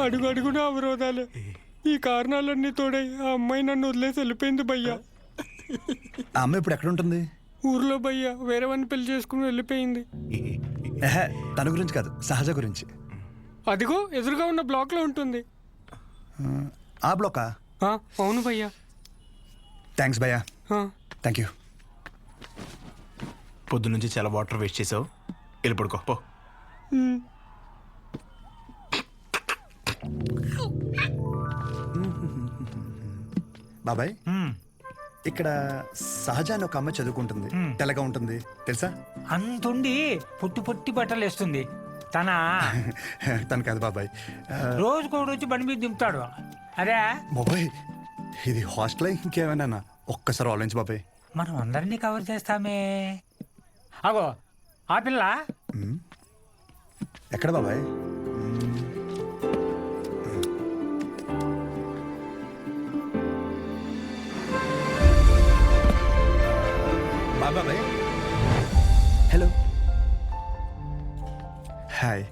అడుగు అడుగున అవరోధాలే. ఈ కారణాలన్నీ తోడై ఆ అమ్మాయి నన్ను వదిలేసి వెళ్ళిపోయింది భయ్యా. ఆ అమ్మాయి ఇప్పుడు ఎక్కడ ఉంటుంది? ఊర్లో భయ్యా వేరే వాడిని పెళ్లి చేసుకుని వెళ్ళిపోయింది. ఏహే, తన గురించి కాదు, సహజ గురించి. అదిగో ఎదురుగా ఉన్న బ్లాక్ లో ఉంటుంది. ఆ బ్లాకా? ఆ, అవును భయ్యా. థ్యాంక్స్ భయ్యా. ఆ, థ్యాంక్ యూ. పొద్దు నుంచి చాలా వాటర్ వేస్ట్ చేసావు, వెళ్ళి పడుకో పో. ఉమ్. బాబాయ్, ఇక్కడ సహజ అని ఒక అమ్మాయి చదువుకుంటుంది, తెల్లగా ఉంటుంది, తెలుసా? అంతుండి పొట్టి పొట్టి బట్టలు వేస్తుంది. తన తను కాదు బాబాయ్. రోజుకో రోజు బండి మీద దింపుతాడు. అరే బాబాయ్, ఇది హాస్టల్ ఇంకేమైనా? ఒక్కసారి ఆలోచించు బాబాయ్. మనం అందరినీ కవర్ చేస్తామే. అగో ఆ పిల్ల ఎక్కడ బాబాయ్? బాబాయ్, హలో, హాయ్.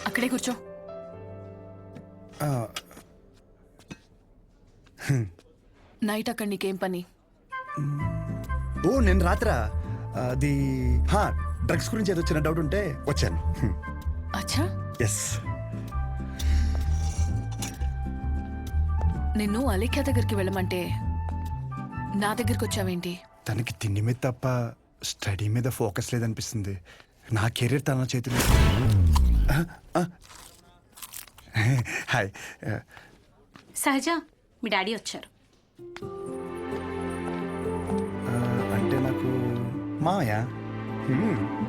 అక్కడే కూర్చో. నైట్ అక్కడ నీకేం పని? ఓ, నేను రాత్రా అది డ్రగ్స్ గురించి ఏదో చిన్న డౌట్ ఉంటే వచ్చాను. అచ్చా, ఎస్. నిన్ను అలేఖ్య దగ్గరికి వెళ్ళమంటే నా దగ్గరికి వచ్చావేంటి? తనకి తిండి మీద తప్ప స్టడీ మీద ఫోకస్ లేదనిపిస్తుంది. నా కెరీర్ తన చేతిలో. హాయ్. సహజ, మీ డాడీ వచ్చారు. అంటే నాకు మాయా